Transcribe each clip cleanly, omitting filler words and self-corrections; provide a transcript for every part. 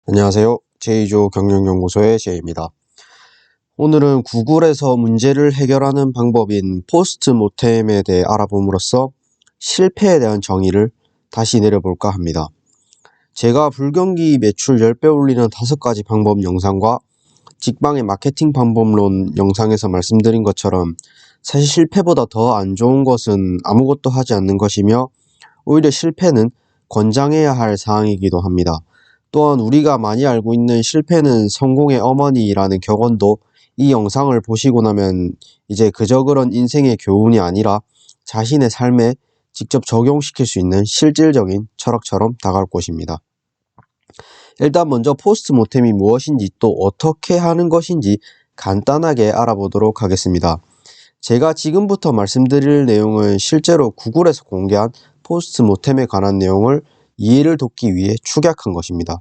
안녕하세요. 제이조 경영연구소의 제이입니다. 오늘은 구글에서 문제를 해결하는 방법인 포스트모템에 대해 알아봄으로써 실패에 대한 정의를 다시 내려볼까 합니다. 제가 불경기 매출 10배 올리는 5가지 방법 영상과 직방의 마케팅 방법론 영상에서 말씀드린 것처럼 사실 실패보다 더 안 좋은 것은 아무것도 하지 않는 것이며 오히려 실패는 권장해야 할 사항이기도 합니다. 또한 우리가 많이 알고 있는 실패는 성공의 어머니라는 격언도 이 영상을 보시고 나면 이제 그저 그런 인생의 교훈이 아니라 자신의 삶에 직접 적용시킬 수 있는 실질적인 철학처럼 다가올 것입니다. 일단 먼저 포스트모템이 무엇인지 또 어떻게 하는 것인지 간단하게 알아보도록 하겠습니다. 제가 지금부터 말씀드릴 내용은 실제로 구글에서 공개한 포스트모템에 관한 내용을 이해를 돕기 위해 축약한 것입니다.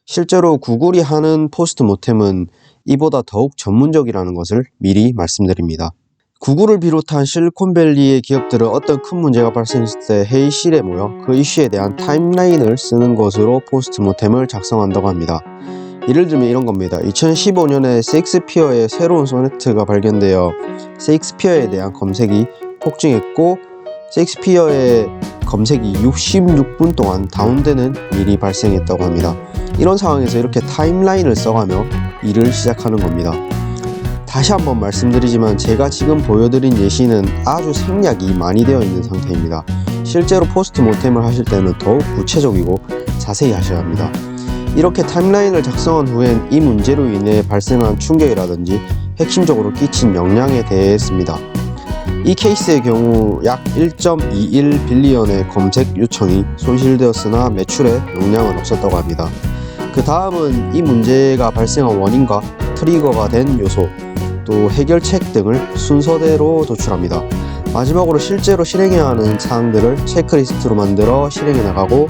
실제로 구글이 하는 포스트모템은 이보다 더욱 전문적이라는 것을 미리 말씀드립니다. 구글을 비롯한 실리콘밸리의 기업들은 어떤 큰 문제가 발생했을 때 회의실에 모여 그 이슈에 대한 타임라인을 쓰는 것으로 포스트모템을 작성한다고 합니다. 예를 들면 이런 겁니다. 2015년에 셰익스피어의 새로운 소네트가 발견되어 셰익스피어에 대한 검색이 폭증했고 셰익스피어의 검색이 66분 동안 다운되는 일이 발생했다고 합니다. 이런 상황에서 이렇게 타임라인을 써가며 일을 시작하는 겁니다. 다시 한번 말씀드리지만 제가 지금 보여드린 예시는 아주 생략이 많이 되어 있는 상태입니다. 실제로 포스트모템을 하실 때는 더욱 구체적이고 자세히 하셔야 합니다. 이렇게 타임라인을 작성한 후엔 이 문제로 인해 발생한 충격이라든지 핵심적으로 끼친 영향에 대해서입니다. 이 케이스의 경우 약 1.21 빌리언의 검색 요청이 손실되었으나 매출에 영향은 없었다고 합니다. 그 다음은 이 문제가 발생한 원인과 트리거가 된 요소, 또 해결책 등을 순서대로 도출합니다. 마지막으로 실제로 실행해야 하는 사항들을 체크리스트로 만들어 실행해 나가고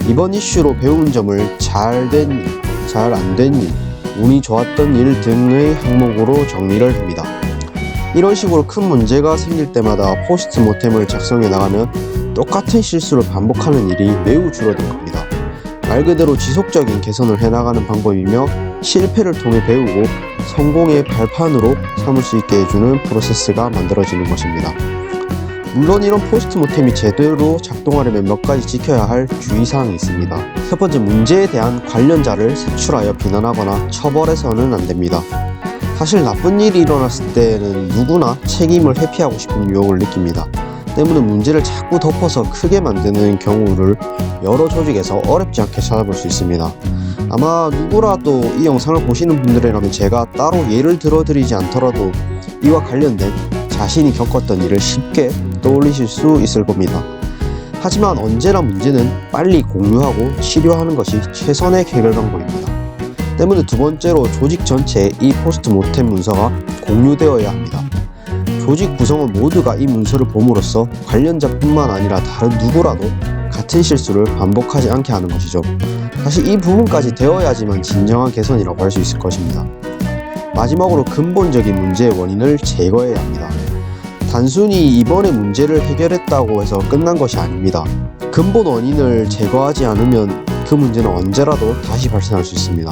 이번 이슈로 배운 점을 잘 된 일, 잘 안 된 일, 운이 좋았던 일 등의 항목으로 정리를 합니다. 이런 식으로 큰 문제가 생길 때마다 포스트모템을 작성해 나가면 똑같은 실수를 반복하는 일이 매우 줄어든 겁니다. 말 그대로 지속적인 개선을 해나가는 방법이며 실패를 통해 배우고 성공의 발판으로 삼을 수 있게 해주는 프로세스가 만들어지는 것입니다. 물론 이런 포스트모템이 제대로 작동하려면 몇 가지 지켜야 할 주의사항이 있습니다. 첫 번째, 문제에 대한 관련자를 색출하여 비난하거나 처벌해서는 안 됩니다. 사실 나쁜 일이 일어났을 때는 누구나 책임을 회피하고 싶은 유혹을 느낍니다. 때문에 문제를 자꾸 덮어서 크게 만드는 경우를 여러 조직에서 어렵지 않게 찾아볼 수 있습니다. 아마 누구라도 이 영상을 보시는 분들이라면 제가 따로 예를 들어드리지 않더라도 이와 관련된 자신이 겪었던 일을 쉽게 떠올리실 수 있을 겁니다. 하지만 언제나 문제는 빨리 공유하고 치료하는 것이 최선의 해결 방법입니다. 때문에 두 번째로 조직 전체에 이 포스트모템 문서가 공유되어야 합니다. 조직 구성원 모두가 이 문서를 봄으로써 관련자뿐만 아니라 다른 누구라도 같은 실수를 반복하지 않게 하는 것이죠. 사실 이 부분까지 되어야지만 진정한 개선이라고 할 수 있을 것입니다. 마지막으로 근본적인 문제의 원인을 제거해야 합니다. 단순히 이번에 문제를 해결했다고 해서 끝난 것이 아닙니다. 근본 원인을 제거하지 않으면 그 문제는 언제라도 다시 발생할 수 있습니다.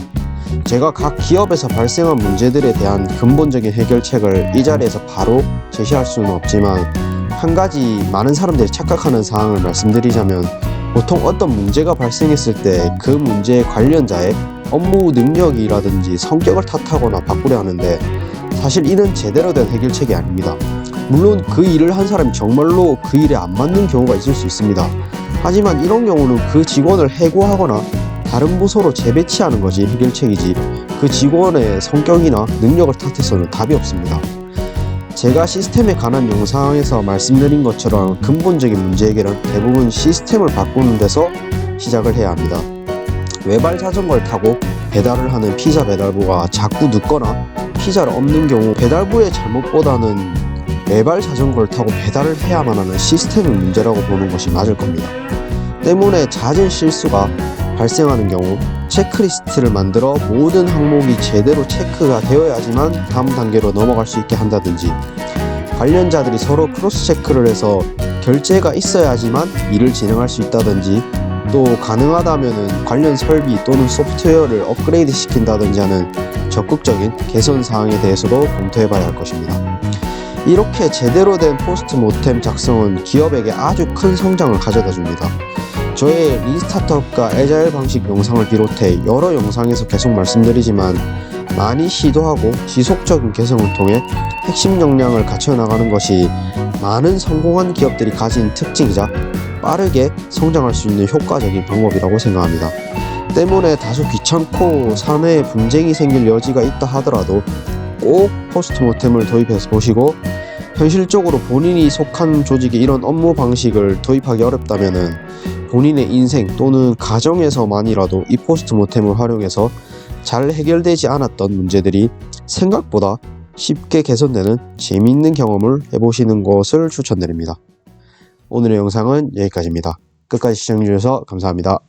제가 각 기업에서 발생한 문제들에 대한 근본적인 해결책을 이 자리에서 바로 제시할 수는 없지만 한 가지 많은 사람들이 착각하는 사항을 말씀드리자면 보통 어떤 문제가 발생했을 때 그 문제의 관련자의 업무 능력이라든지 성격을 탓하거나 바꾸려 하는데 사실 이는 제대로 된 해결책이 아닙니다. 물론 그 일을 한 사람이 정말로 그 일에 안 맞는 경우가 있을 수 있습니다. 하지만 이런 경우는 그 직원을 해고하거나 다른 부서로 재배치하는 것이 해결책이지 그 직원의 성격이나 능력을 탓해서는 답이 없습니다. 제가 시스템에 관한 영상에서 말씀드린 것처럼 근본적인 문제 해결은 대부분 시스템을 바꾸는 데서 시작을 해야 합니다. 외발 자전거를 타고 배달을 하는 피자 배달부가 자꾸 늦거나 피자를 없는 경우 배달부의 잘못보다는 외발 자전거를 타고 배달을 해야만 하는 시스템의 문제라고 보는 것이 맞을 겁니다. 때문에 잦은 실수가 발생하는 경우 체크리스트를 만들어 모든 항목이 제대로 체크가 되어야지만 다음 단계로 넘어갈 수 있게 한다든지 관련자들이 서로 크로스 체크를 해서 결제가 있어야지만 일을 진행할 수 있다든지 또 가능하다면 관련 설비 또는 소프트웨어를 업그레이드 시킨다든지 하는 적극적인 개선 사항에 대해서도 검토해봐야 할 것입니다. 이렇게 제대로 된 포스트 모템 작성은 기업에게 아주 큰 성장을 가져다 줍니다. 저의 린스타트업과 애자일 방식 영상을 비롯해 여러 영상에서 계속 말씀드리지만 많이 시도하고 지속적인 개선을 통해 핵심 역량을 갖춰나가는 것이 많은 성공한 기업들이 가진 특징이자 빠르게 성장할 수 있는 효과적인 방법이라고 생각합니다. 때문에 다소 귀찮고 사내에 분쟁이 생길 여지가 있다 하더라도 꼭 포스트 모템을 도입해서 보시고, 현실적으로 본인이 속한 조직에 이런 업무 방식을 도입하기 어렵다면 본인의 인생 또는 가정에서만이라도 이 포스트 모템을 활용해서 잘 해결되지 않았던 문제들이 생각보다 쉽게 개선되는 재미있는 경험을 해보시는 것을 추천드립니다. 오늘의 영상은 여기까지입니다. 끝까지 시청해주셔서 감사합니다.